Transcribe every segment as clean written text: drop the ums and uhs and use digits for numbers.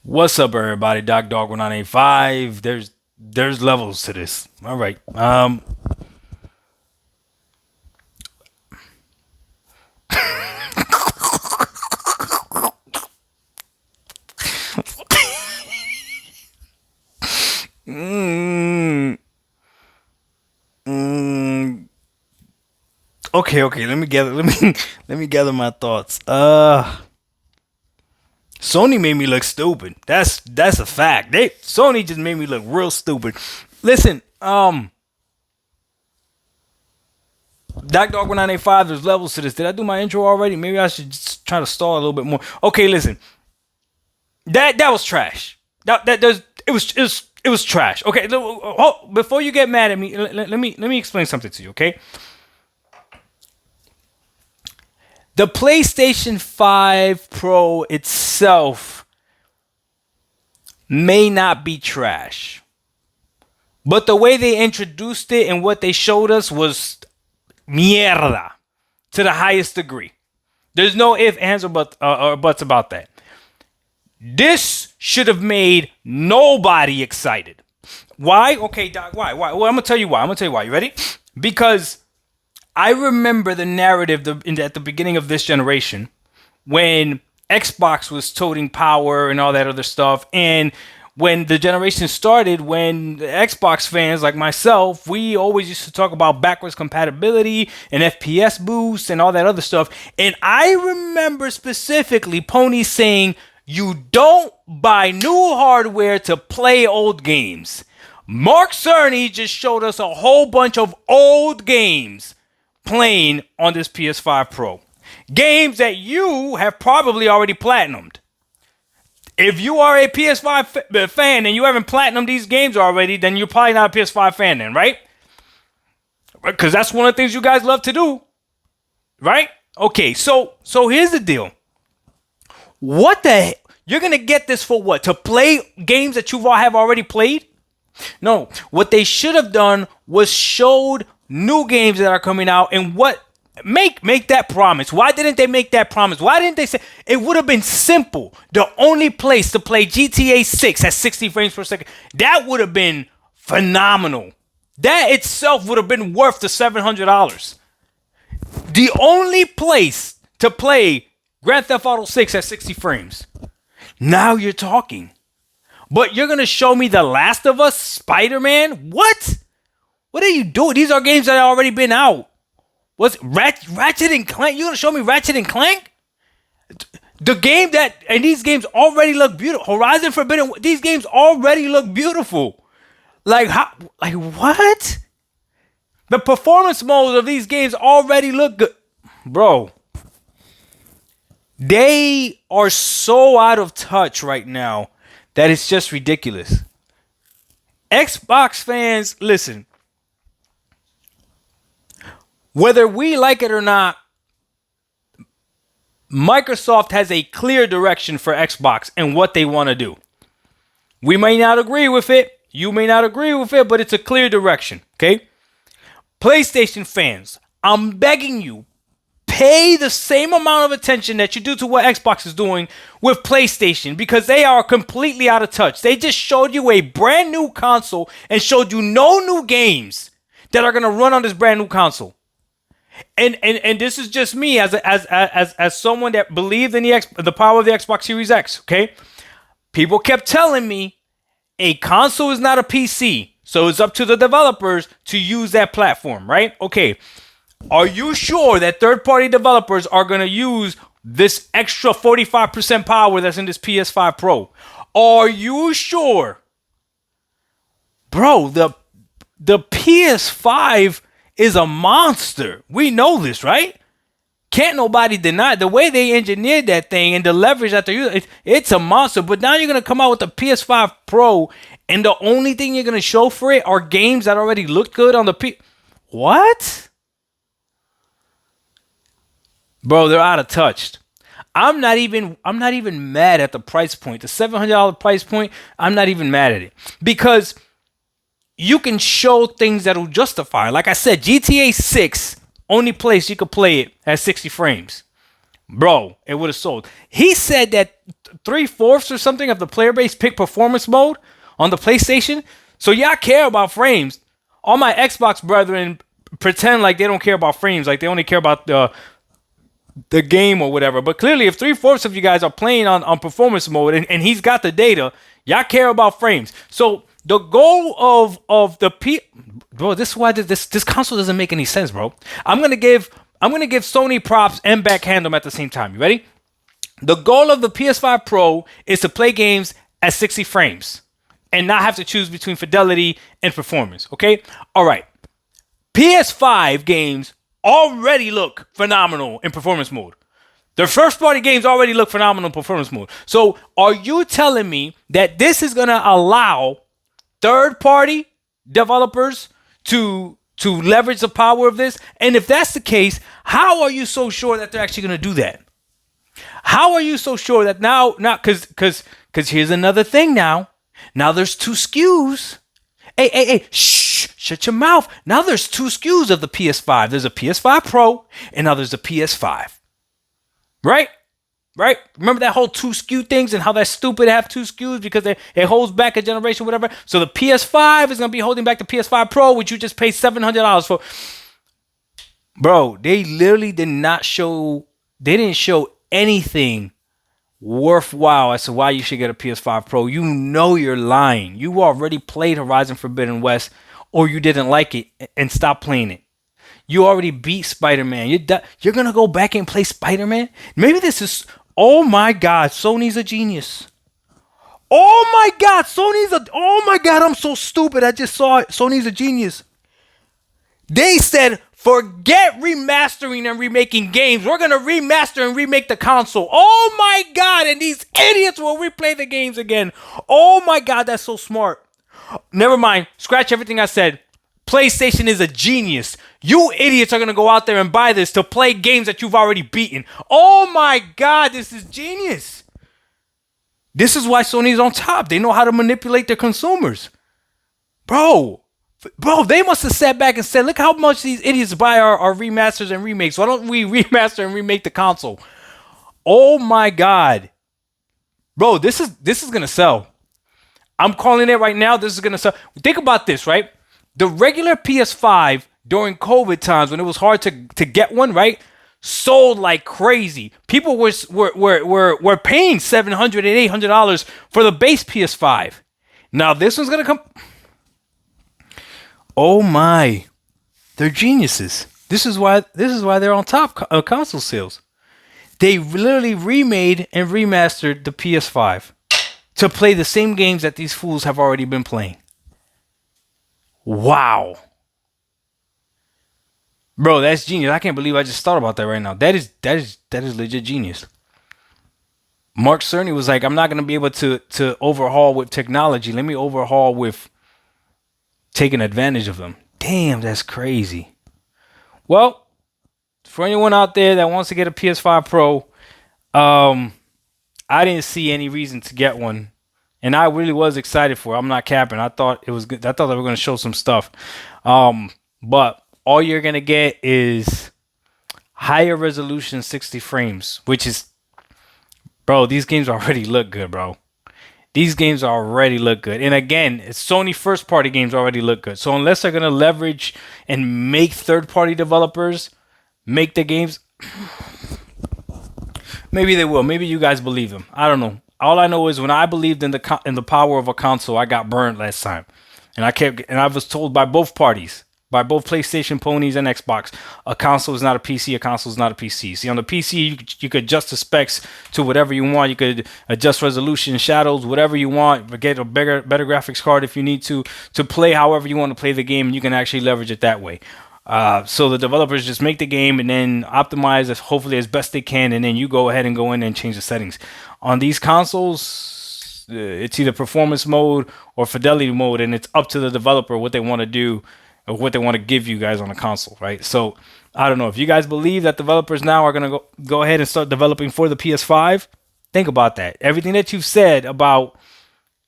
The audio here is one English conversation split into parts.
What's up, everybody? Dog 1985. There's levels to this. All right. Mm, mm, okay. Let me gather my thoughts. Sony made me look stupid. That's a fact. Sony just made me look real stupid. Listen, Dog 1985. There's levels to this. Did I do my intro already? Maybe I should just try to stall a little bit more. Okay, listen. That was trash. That does it was trash. Okay, before you get mad at me, let me explain something to you. Okay, the PlayStation 5 Pro itself may not be trash, but the way they introduced it and what they showed us was mierda to the highest degree. There's no ifs, ands, or buts about that. This should have made nobody excited. Why? Okay, Doc, why? Well, I'm going to tell you why. You ready? Because I remember the narrative at the beginning of this generation when Xbox was toting power and all that other stuff. And when the generation started, when the Xbox fans like myself, we always used to talk about backwards compatibility and FPS boosts and all that other stuff. And I remember specifically Pony saying, you don't buy new hardware to play old games. Mark Cerny just showed us a whole bunch of old games playing on this PS5 Pro. Games that you have probably already platinumed. If you are a PS5 fan and you haven't platinumed these games already, then you're probably not a PS5 fan then, right? Because that's one of the things you guys love to do, right? Okay, so here's the deal. What the heck? You're going to get this for what? To play games that you have already played? No. What they should have done was showed new games that are coming out and what make that promise. Why didn't they make that promise? Why didn't they say it would have been simple? The only place to play GTA 6 at 60 frames per second. That would have been phenomenal. That itself would have been worth the $700. The only place to play Grand Theft Auto 6 at 60 frames. Now you're talking. But you're going to show me The Last of Us, Spider-Man? What? What are you doing? These are games that have already been out. What's Ratchet and Clank? You're going to show me Ratchet and Clank? The game and these games already look beautiful. Horizon Forbidden, these games already look beautiful. Like what? The performance modes of these games already look good. Bro. They are so out of touch right now that it's just ridiculous. Xbox fans, listen. Whether we like it or not, Microsoft has a clear direction for Xbox and what they want to do. We may not agree with it. You may not agree with it, but it's a clear direction, okay? PlayStation fans, I'm begging you, pay the same amount of attention that you do to what Xbox is doing with PlayStation because they are completely out of touch. They just showed you a brand new console and showed you no new games that are going to run on this brand new console. And this is just me as someone that believed in the power of the Xbox Series X, okay? People kept telling me a console is not a PC, so it's up to the developers to use that platform, right? Okay. Are you sure that third-party developers are going to use this extra 45% power that's in this PS5 Pro? Are you sure? Bro, the PS5 is a monster. We know this, right? Can't nobody deny the way they engineered that thing and the leverage that they're using. It's a monster. But now you're going to come out with the PS5 Pro and the only thing you're going to show for it are games that already look good on the What? Bro, they're out of touch. I'm not even mad at the price point. The $700 price point, I'm not even mad at it. Because you can show things that will justify. Like I said, GTA 6, only place you could play it at 60 frames. bro, it would have sold. He said that 3/4 or something of the player base pick performance mode on the PlayStation. So y'all care about frames. All my Xbox brethren pretend like they don't care about frames, like they only care about the game or whatever. But clearly, if 3/4 of you guys are playing on performance mode and he's got the data, y'all care about frames. So the goal of the bro, this is why this console doesn't make any sense, bro. I'm gonna give Sony props and backhand them at the same time. You ready? The goal of the PS5 Pro is to play games at 60 frames and not have to choose between fidelity and performance. Okay? All right. PS5 games already look phenomenal in performance mode. The first party games already look phenomenal in performance mode. So are you telling me that this is going to allow third party developers to leverage the power of this? And if that's the case, how are you so sure that they're actually going to do that? How are you so sure that now because here's another thing now. Now there's two SKUs. Hey, shh, shut your mouth. Now there's two SKUs of the PS5. There's a PS5 Pro and now there's a PS5. Right? Remember that whole two SKU things and how that's stupid to have two SKUs because it holds back a generation, whatever. So the PS5 is going to be holding back the PS5 Pro, which you just paid $700 for. Bro, they literally didn't show anything worthwhile as to why you should get a PS5 Pro. You know you're lying. You already played Horizon Forbidden West or you didn't like it and stop playing it. You already beat Spider-Man. You're going to go back and play Spider-Man? Maybe this is... Oh my God, Sony's a genius. Oh my God, Oh my God, I'm so stupid. I just saw it. Sony's a genius. They said, forget remastering and remaking games. We're going to remaster and remake the console. Oh my God, and these idiots will replay the games again. Oh my God, that's so smart. Never mind. Scratch everything I said. PlayStation is a genius. You idiots are going to go out there and buy this to play games that you've already beaten. Oh my God, this is genius. This is why Sony's on top. They know how to manipulate their consumers. Bro, they must have sat back and said, look how much these idiots buy our remasters and remakes. Why don't we remaster and remake the console? Oh my God. Bro, this is going to sell. I'm calling it right now. This is going to sell. Think about this, right? The regular PS5 during COVID times when it was hard to get one, right? Sold like crazy. People were paying $700 and $800 for the base PS5. Now this one's gonna come. Oh my, they're geniuses. This is why they're on top of console sales. They literally remade and remastered the PS5 to play the same games that these fools have already been playing. Wow. Bro, that's genius. I can't believe I just thought about that right now. That is legit genius. Mark Cerny was like, I'm not going to be able to overhaul with technology. Let me overhaul with taking advantage of them. Damn, that's crazy. Well, for anyone out there that wants to get a PS5 Pro, I didn't see any reason to get one. And I really was excited for it. I'm not capping. I thought it was good. I thought they were going to show some stuff. But all you're going to get is higher resolution 60 frames, which is, bro, these games already look good, bro. These games already look good. And again, it's Sony first party games already look good. So unless they're going to leverage and make third party developers make the games, maybe they will. Maybe you guys believe them. I don't know. All I know is when I believed in the power of a console, I got burned last time, and I was told by both parties, by both PlayStation ponies and Xbox, a console is not a PC. A console is not a PC. See, on the PC, you could adjust the specs to whatever you want. You could adjust resolution, shadows, whatever you want. Get a better graphics card if you need to play however you want to play the game, and you can actually leverage it that way. So the developers just make the game and then optimize as hopefully as best they can, and then you go ahead and go in and change the settings. On these consoles, it's either performance mode or fidelity mode, and it's up to the developer what they want to do or what they want to give you guys on the console, right? So I don't know if you guys believe that developers now are going to go ahead and start developing for the PS5. Think about that. Everything that you've said about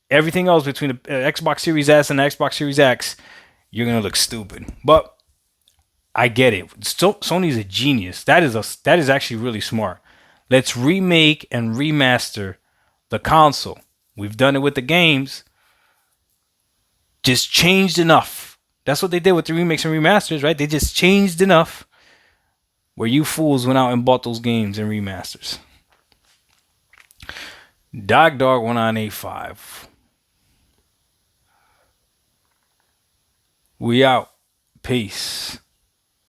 everything else between the Xbox Series S and the Xbox Series X, you're going to look stupid. But I get it. Sony's a genius. That is actually really smart. Let's remake and remaster the console. We've done it with the games. Just changed enough. That's what they did with the remakes and remasters, right? They just changed enough where you fools went out and bought those games and remasters. Dog 1985. We out. Peace.